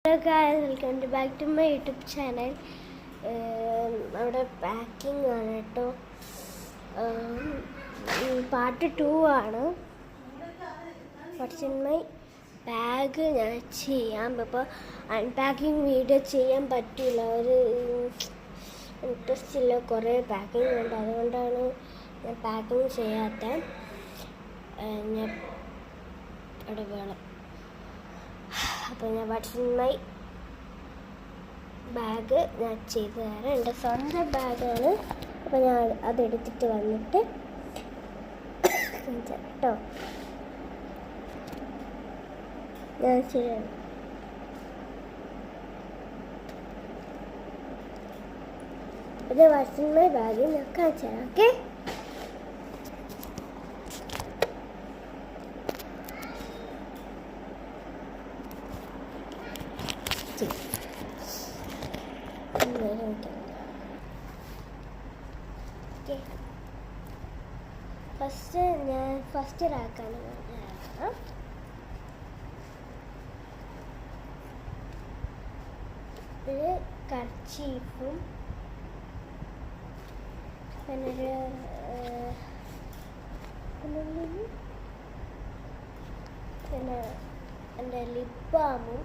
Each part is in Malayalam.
Hello guys, welcome back to my YouTube channel. Our packing part 2 ആണ്. What's in my bag ഞാൻ ചെയ്യാം. അപ്പോൾ അൺപാക്കിംഗ് വീഡിയോ ചെയ്യാൻ പറ്റില്ല, ഒരു ഇൻട്രസ്റ്റ് ഇല്ല, കുറേ പാക്കിംഗ് ഉണ്ട്, അതുകൊണ്ടാണ് ഞാൻ പാക്കിംഗ് ചെയ്യാത്ത. ഞാൻ അവിടെ വേണം. അപ്പോൾ ഞാൻ വാട്ട്സ് ഇൻ മൈ ബാഗ് ഞാൻ ചെയ്തു തരാം. എൻ്റെ സ്വന്തം ബാഗാണ്. അപ്പോൾ ഞാൻ അതെടുത്തിട്ട് വന്നിട്ട് കേട്ടോ ഞാൻ ശരിയാണ്. ഇത് വാട്ട്സ് ഇൻ മൈ ബാഗ് ഞാൻ കാണിച്ചു തരാം. ഓക്കെ, ഫസ്റ്റ് റാക്കാണ് ഇതിൽ കർച്ചീഫും പിന്നെ എൻ്റെ ലിപ് ബാമും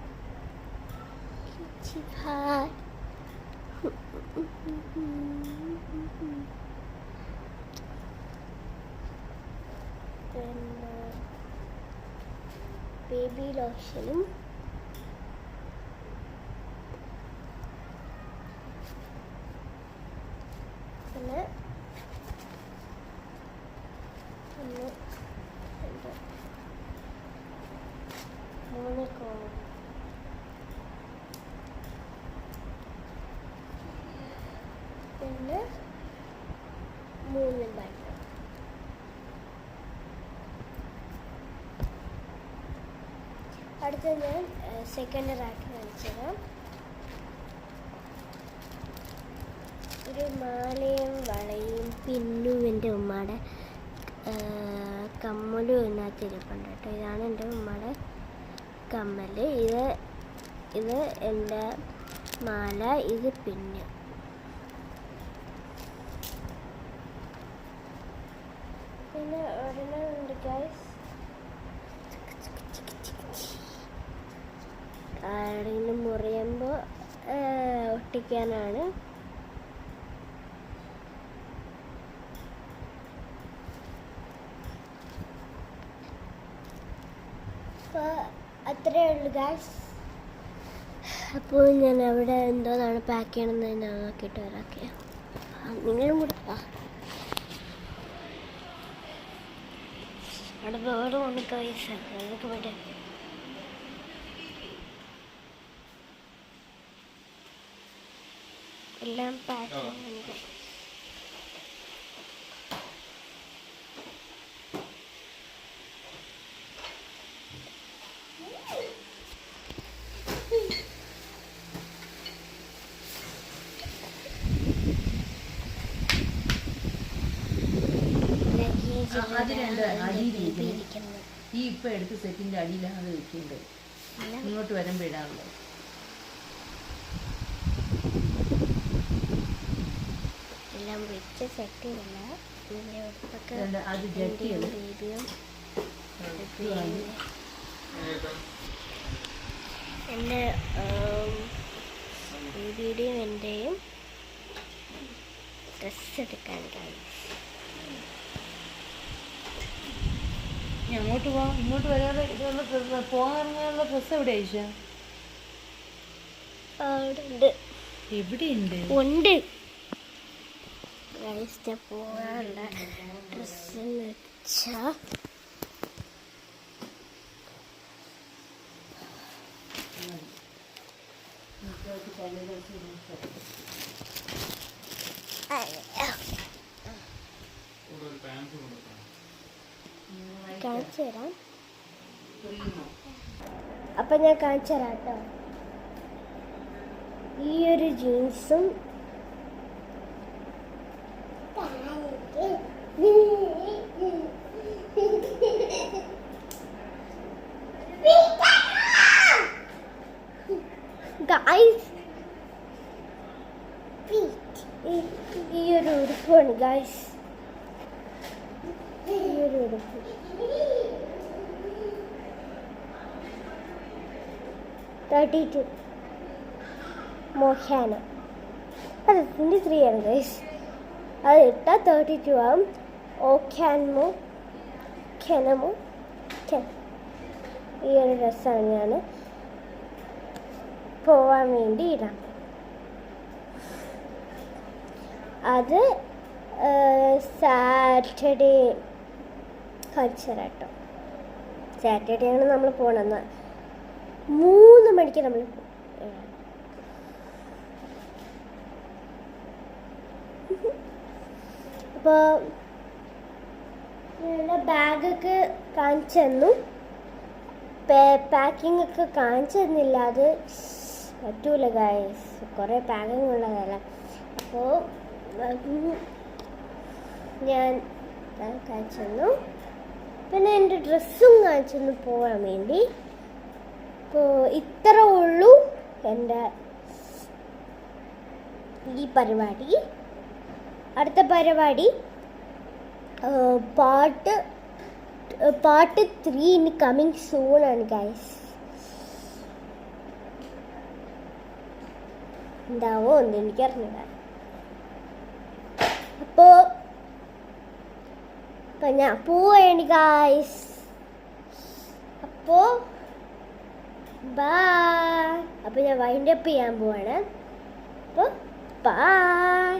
പിന്നെ ബേബി ലോഷനും പിന്നെ 3 കോൺ, പിന്നെ 3 ബാഗ്. അടുത്ത ഞാൻ സെക്കൻഡ് റാക്ക് കാണിച്ചുതരാം. ഒരു മാലയും വളയും പിന്നും എൻ്റെ ഉമ്മയുടെ കമ്മലും ഇതിനകത്ത് ഇരിപ്പുണ്ട് കേട്ടോ. ഇതാണ് എൻ്റെ ഉമ്മയുടെ കമ്മൽ, ഇത് എൻ്റെ മാല, ഇത് പിന്ന്. പിന്നെ ഒരെണ്ണം ഉണ്ട് ഗൈസ്, ആരെങ്കിലും മുറിയുമ്പോൾ ഒട്ടിക്കാനാണ്. അപ്പോൾ അത്രയേ ഉള്ളൂ ഗൈസ്. അപ്പോൾ ഞാൻ അവിടെ എന്തോന്നാണ് പാക്ക് ചെയ്യണമെന്ന് ഞാൻ നോക്കിയിട്ട് വരാം. നിങ്ങളും കൂടെ അവിടെ വേറെ ഒന്ന് ഗൈസ്, അതൊക്കെ പറ്റും. എല്ലാം പാക്ക് ചെയ്യുന്നുണ്ട്. ഈ ഇപ്പൊ എടുത്ത് സെറ്റിന്റെ അടിയിലാണ് അത് വെക്കുന്നത്. ഇങ്ങോട്ട് വരുമ്പോ ഇടാനുള്ളത്. എല്ലാം വെച്ച് സെറ്റ് ചെയ്യല. അത് ജട്ടിയാണ്. എൻ്റെ ബേബിയുടെയും എൻ്റെയും ഡ്രസ്സ് എടുക്കാൻ അങ്ങോട്ട് പോവാം, ഇങ്ങോട്ട് വരാതെ ഇതൊന്ന് പോകാനുള്ള ഡ്രസ്സ് എവിടെ അയച്ച? എവിടെയുണ്ട്? ഉണ്ട് പോകാനുള്ള ഡ്രസ്സ് എന്ന് വെച്ചാൽ കാണിച്ചു തരാം. അപ്പം ഞാൻ കാണിച്ചു തരാം കേട്ടോ. ഈ ഒരു ജീൻസും ഗൈസ് ഈ ഒരു ഉടുപ്പാണ് ഗൈസ്. ഈ ഒരു ഉടുപ്പ് 32 മോഹാന. അത് 23 ആണ് ഗൈസ്. അത് ഇട്ടാൽ 32 ആവും. ഓഖ്യാൻമോ ഖെനമോ ഈ ഒരു ഡ്രസ്സാണ് ഞാൻ പോവാൻ വേണ്ടി ഇടാം. അത് സാറ്റർഡേ കാണിച്ചേരാട്ടോ. സാറ്റർഡേ ആണ് നമ്മൾ പോകണമെന്ന്. 3 മണിക്ക് നമ്മൾ അപ്പോൾ ഞങ്ങളുടെ ബാഗൊക്കെ കാണിച്ചു തന്നു. പാക്കിംഗ് ഒക്കെ കാണിച്ചു തന്നില്ല. അത് പറ്റൂല ഗൈസ്, കുറേ പാക്കിംഗ് ഉള്ളതല്ല. അപ്പോൾ ഞാൻ കാണിച്ചു തന്നു. പിന്നെ എൻ്റെ ഡ്രസ്സും കാണിച്ചു തന്നു പോകാൻ വേണ്ടി. അപ്പോൾ ഇത്ര ഉള്ളൂ എൻ്റെ ഈ പരിപാടി. അടുത്ത പരിപാടി പാർട്ട് 3 ഇനി കമ്മിങ് സൂൺ ആണ് ഗൈസ്. എന്താവോ എന്ന് എനിക്കറിഞ്ഞില്ല. അപ്പോൾ ഞാൻ പോവാണ് ഗൈസ്. അപ്പോൾ ബൈ. അപ്പോൾ ഞാൻ വൈൻഡപ്പ് ചെയ്യാൻ പോവാണ്. അപ്പോൾ ബൈ.